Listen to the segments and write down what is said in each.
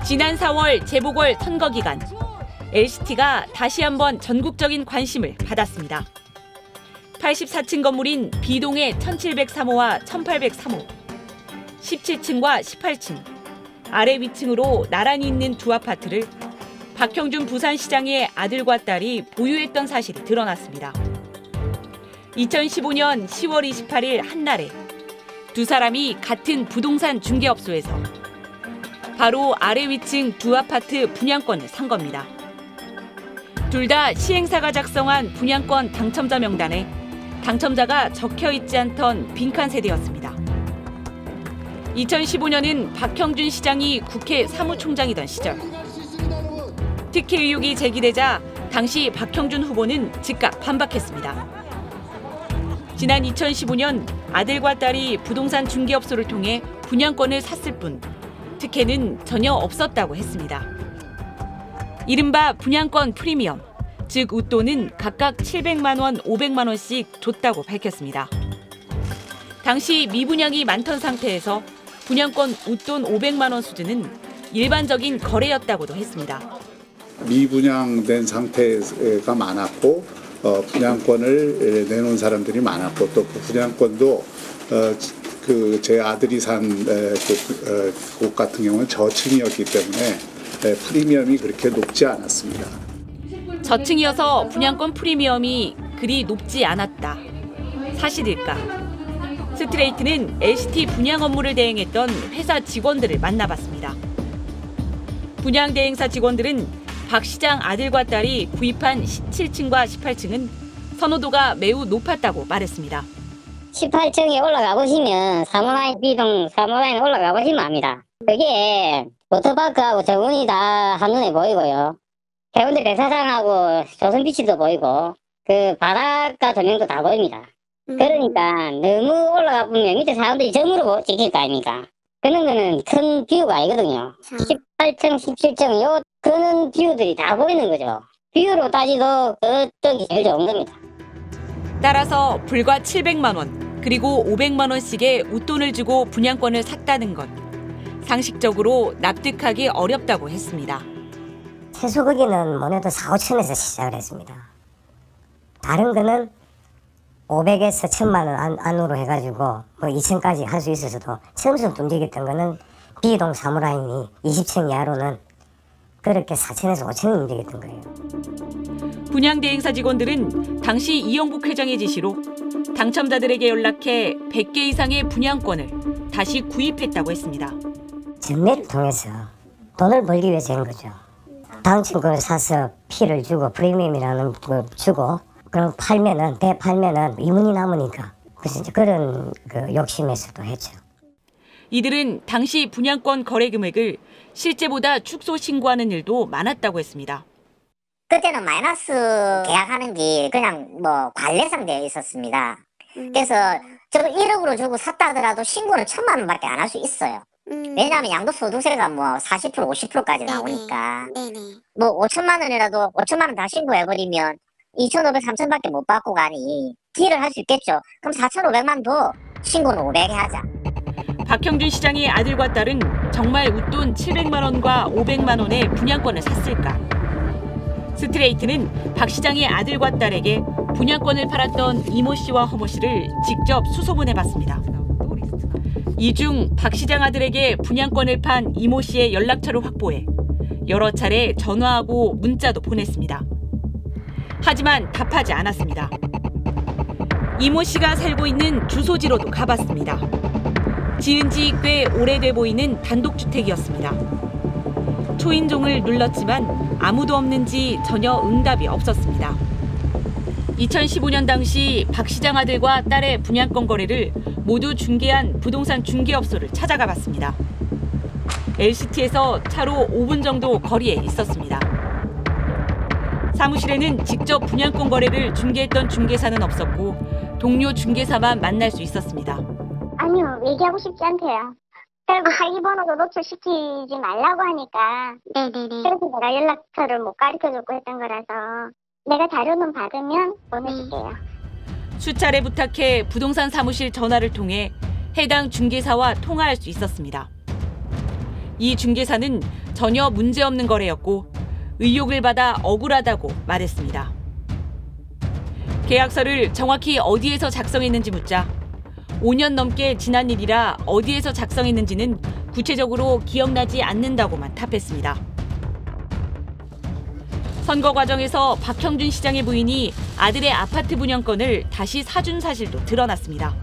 지난 4월 재보궐 선거 기간 LCT가 다시 한번 전국적인 관심을 받았습니다. 84층 건물인 B동의 1703호와 1803호, 17층과 18층, 아래 위층으로 나란히 있는 두 아파트를 박형준 부산시장의 아들과 딸이 보유했던 사실이 드러났습니다. 2015년 10월 28일 한날에 두 사람이 같은 부동산 중개업소에서 바로 아래 위층 두 아파트 분양권을 산 겁니다. 둘 다 시행사가 작성한 분양권 당첨자 명단에 당첨자가 적혀 있지 않던 빈칸 세대였습니다. 2015년은 박형준 시장이 국회 사무총장이던 시절. 특혜 의혹이 제기되자 당시 박형준 후보는 즉각 반박했습니다. 지난 2015년 아들과 딸이 부동산 중개업소를 통해 분양권을 샀을 뿐 특혜는 전혀 없었다고 했습니다. 이른바 분양권 프리미엄, 즉 웃돈은 각각 700만 원, 500만 원씩 줬다고 밝혔습니다. 당시 미분양이 많던 상태에서 분양권 웃돈 500만 원 수준은 일반적인 거래였다고도 했습니다. 미분양된 상태가 많았고 분양권을 내놓은 사람들이 많았고 또 그 분양권도 제 아들이 산 곳 같은 경우는 저층이었기 때문에 프리미엄이 그렇게 높지 않았습니다. 저층이어서 분양권 프리미엄이 그리 높지 않았다. 사실일까? 스트레이트는 LCT 분양 업무를 대행했던 회사 직원들을 만나봤습니다. 분양 대행사 직원들은 박 시장 아들과 딸이 구입한 17층과 18층은 선호도가 매우 높았다고 말했습니다. 18층에 올라가 보시면 사무라인 B동 사무라인 올라가 보시면 압니다. 그게 워터파크하고 정원이 다 한눈에 보이고요. 해운대 백사장하고 조선비치도 보이고 그 바닷가 조명도 다 보입니다. 그러니까 너무 올라가 보면 밑에 사람들이 점으로 찍힐 거 아닙니까? 그런 거는 큰 뷰가 아니거든요. 18층, 17층 요 그런 뷰들이 다 보이는 거죠. 뷰로 따지도 그쪽이 제일 좋은 겁니다. 따라서 불과 700만 원 그리고 500만 원씩의 웃돈을 주고 분양권을 샀다는 건 상식적으로 납득하기 어렵다고 했습니다. 최소 거기는 뭐래도 4, 5천에서 시작을 했습니다. 다른 거는 500에서 1000만 원 안으로 해가지고 뭐 2층까지 할 수 있어서도 처음부터 움직였던 거는 B동 사무라인이 20층 이하로는 그렇게 4천에서 5천이 움직였던 거예요. 분양 대행사 직원들은 당시 이영국 회장의 지시로 당첨자들에게 연락해 100개 이상의 분양권을 다시 구입했다고 했습니다. 전매를 통해서 돈을 벌기 위해서 한 거죠. 당첨 걸 사서 피를 주고 프리미엄이라는 걸 주고 그럼 팔면은 이문이 남으니까 그래서 이제 그런 욕심에서도 했죠. 이들은 당시 분양권 거래 금액을 실제보다 축소 신고하는 일도 많았다고 했습니다. 그때는 마이너스 계약하는지 그냥 뭐 관례상 되어 있었습니다. 그래서 저도 1억으로 주고 샀다 하더라도 신고는 1000만 원밖에 안 할 수 있어요. 왜냐하면 양도소득세가 뭐 40%, 50%까지 나오니까. 뭐 5천만 원이라도 5천만 원 다 신고해버리면 2,500, 3천밖에 못 받고 가니 딜을 할 수 있겠죠. 그럼 4,500만 더 신고는 500에 하자. 박형준 시장의 아들과 딸은 정말 웃돈 700만 원과 500만 원의 분양권을 샀을까? 스트레이트는 박 시장의 아들과 딸에게 분양권을 팔았던 이모 씨와 허모 씨를 직접 수소문해봤습니다. 이 중 박 시장 아들에게 분양권을 판 이모 씨의 연락처를 확보해 여러 차례 전화하고 문자도 보냈습니다. 하지만 답하지 않았습니다. 이모 씨가 살고 있는 주소지로도 가봤습니다. 지은 지 꽤 오래돼 보이는 단독주택이었습니다. 초인종을 눌렀지만 아무도 없는지 전혀 응답이 없었습니다. 2015년 당시 박 시장 아들과 딸의 분양권 거래를 모두 중개한 부동산 중개업소를 찾아가 봤습니다. LCT에서 차로 5분 정도 거리에 있었습니다. 사무실에는 직접 분양권 거래를 중개했던 중개사는 없었고 동료 중개사만 만날 수 있었습니다. 아니요, 얘기하고 싶지 않대요. 그리고 하위 번호도 노출시키지 말라고 하니까 그래서 내가 연락처를 못 가르쳐줬고 했던 거라서 내가 자료는 받으면 보내줄게요. 수차례 부탁해 부동산 사무실 전화를 통해 해당 중개사와 통화할 수 있었습니다. 이 중개사는 전혀 문제없는 거래였고 의혹을 받아 억울하다고 말했습니다. 계약서를 정확히 어디에서 작성했는지 묻자 5년 넘게 지난 일이라 어디에서 작성했는지는 구체적으로 기억나지 않는다고만 답했습니다. 선거 과정에서 박형준 시장의 부인이 아들의 아파트 분양권을 다시 사준 사실도 드러났습니다.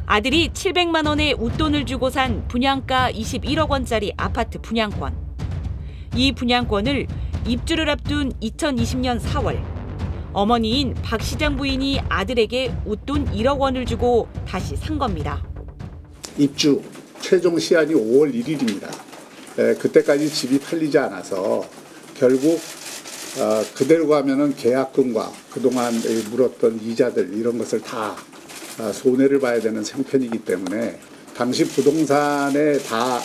아들이 700만 원의 웃돈을 주고 산 분양가 21억 원짜리 아파트 분양권. 이 분양권을 입주를 앞둔 2020년 4월 어머니인 박 시장 부인이 아들에게 웃돈 1억 원을 주고 다시 산 겁니다. 입주 최종 시한이 5월 1일입니다. 그때까지 집이 팔리지 않아서 결국 그대로 가면은 계약금과 그동안 물었던 이자들 이런 것을 다 손해를 봐야 되는 형편이기 때문에 당시 부동산에 다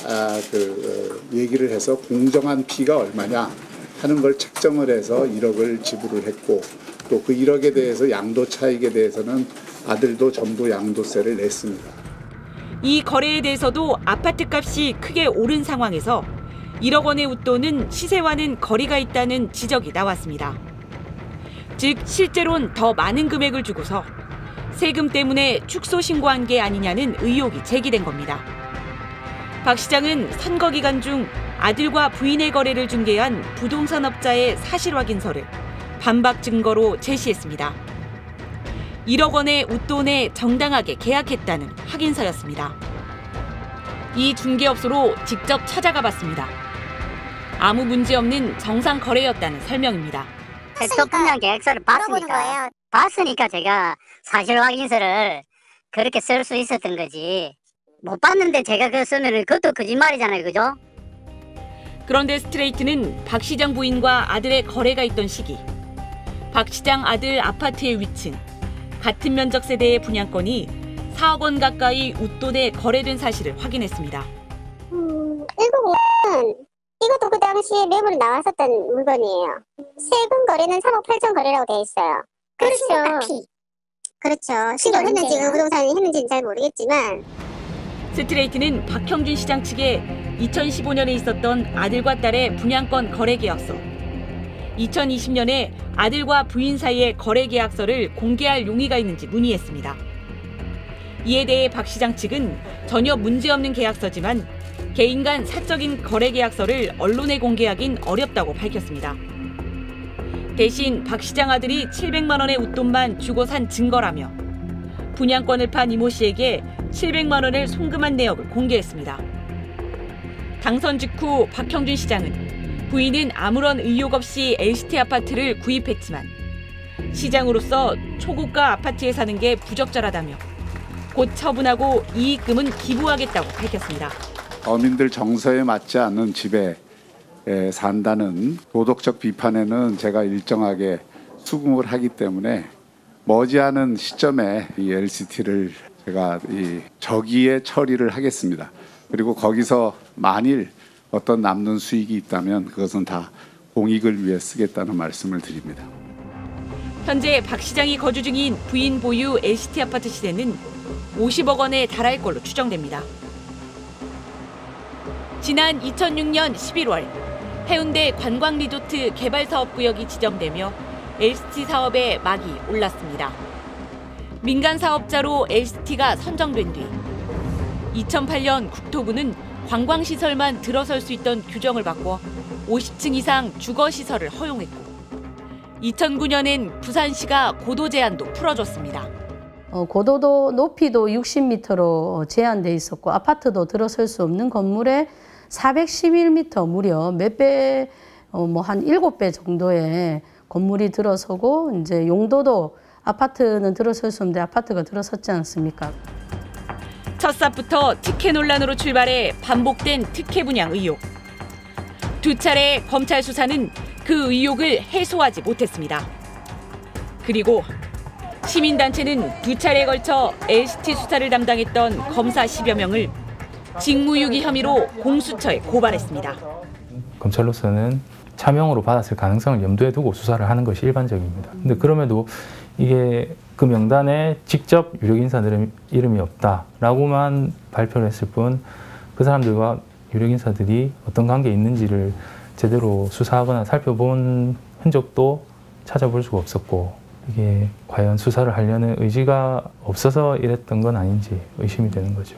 얘기를 해서 공정한 피가 얼마냐 하는 걸 책정을 해서 1억을 지불을 했고 또 그 1억에 대해서 양도 차익에 대해서는 아들도 전부 양도세를 냈습니다. 이 거래에 대해서도 아파트 값이 크게 오른 상황에서 1억 원의 웃돈은 시세와는 거리가 있다는 지적이 나왔습니다. 즉 실제로는 더 많은 금액을 주고서 세금 때문에 축소 신고한 게 아니냐는 의혹이 제기된 겁니다. 박 시장은 선거 기간 중 아들과 부인의 거래를 중개한 부동산업자의 사실 확인서를 반박 증거로 제시했습니다. 1억 원의 웃돈에 정당하게 계약했다는 확인서였습니다. 이 중개업소로 직접 찾아가 봤습니다. 아무 문제 없는 정상 거래였다는 설명입니다. 택도 분양 계약서를 봤으니까 제가 사실 확인서를 그렇게 쓸 수 있었던 거지. 못 봤는데 제가 그거 쓰면 그것도 거짓말이잖아요, 그죠? 그런데 스트레이트는 박 시장 부인과 아들의 거래가 있던 시기, 박 시장 아들 아파트의 위층, 같은 면적 세대의 분양권이 4억 원 가까이 웃돈에 거래된 사실을 확인했습니다. 이것도 그 당시에 매물이 나왔었던 물건이에요. 세금 거래는 3억 8천 거래라고 돼 있어요. 그렇죠. 신고를 했는지 그 부동산이 했는지는 잘 모르겠지만 스트레이트는 박형준 시장 측에 2015년에 있었던 아들과 딸의 분양권 거래 계약서, 2020년에 아들과 부인 사이의 거래 계약서를 공개할 용의가 있는지 문의했습니다. 이에 대해 박 시장 측은 전혀 문제없는 계약서지만 개인 간 사적인 거래 계약서를 언론에 공개하긴 어렵다고 밝혔습니다. 대신 박 시장 아들이 700만 원의 웃돈만 주고 산 증거라며 분양권을 판 이모 씨에게 700만 원을 송금한 내역을 공개했습니다. 당선 직후 박형준 시장은 부인은 아무런 의혹 없이 LCT 아파트를 구입했지만 시장으로서 초고가 아파트에 사는 게 부적절하다며 곧 처분하고 이익금은 기부하겠다고 밝혔습니다. 어민들 정서에 맞지 않는 집에 산다는 도덕적 비판에는 제가 일정하게 수긍을 하기 때문에 머지않은 시점에 이 LCT를 제가 저기에 처리를 하겠습니다. 그리고 거기서 만일 어떤 남는 수익이 있다면 그것은 다 공익을 위해 쓰겠다는 말씀을 드립니다. 현재 박 시장이 거주 중인 부인 보유 LCT 아파트 시세는 50억 원에 달할 걸로 추정됩니다. 지난 2006년 11월 해운대 관광리조트 개발사업구역이 지정되며 LCT 사업에 막이 올랐습니다. 민간 사업자로 LCT가 선정된 뒤 2008년 국토부는 관광시설만 들어설 수 있던 규정을 바꿔 50층 이상 주거시설을 허용했고 2009년엔 부산시가 고도 제한도 풀어줬습니다. 고도도 높이도 60m로 제한돼 있었고 아파트도 들어설 수 없는 건물에 411m 무려 몇 배, 한 7배 정도의 건물이 들어서고 이제 용도도 아파트는 들어설 수 없는데 아파트가 들어섰지 않습니까? 첫 삽부터 특혜 논란으로 출발해 반복된 특혜 분양 의혹. 두 차례 검찰 수사는 그 의혹을 해소하지 못했습니다. 그리고 시민단체는 두 차례에 걸쳐 LCT 수사를 담당했던 검사 10여 명을 직무유기 혐의로 공수처에 고발했습니다. 검찰로서는 차명으로 받았을 가능성을 염두에 두고 수사를 하는 것이 일반적입니다. 근데 그럼에도 이게 그 명단에 직접 유력 인사들 이름이 없다라고만 발표를 했을 뿐 그 사람들과 유력 인사들이 어떤 관계에 있는지를 제대로 수사하거나 살펴본 흔적도 찾아볼 수가 없었고, 이게 과연 수사를 하려는 의지가 없어서 이랬던 건 아닌지 의심이 되는 거죠.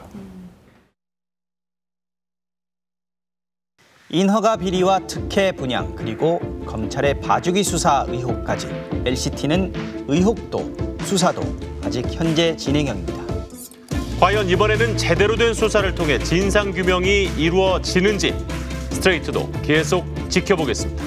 인허가 비리와 특혜 분양, 그리고 검찰의 봐주기 수사 의혹까지 LCT는 의혹도 수사도 아직 현재 진행형입니다. 과연 이번에는 제대로 된 수사를 통해 진상규명이 이루어지는지 스트레이트도 계속 지켜보겠습니다.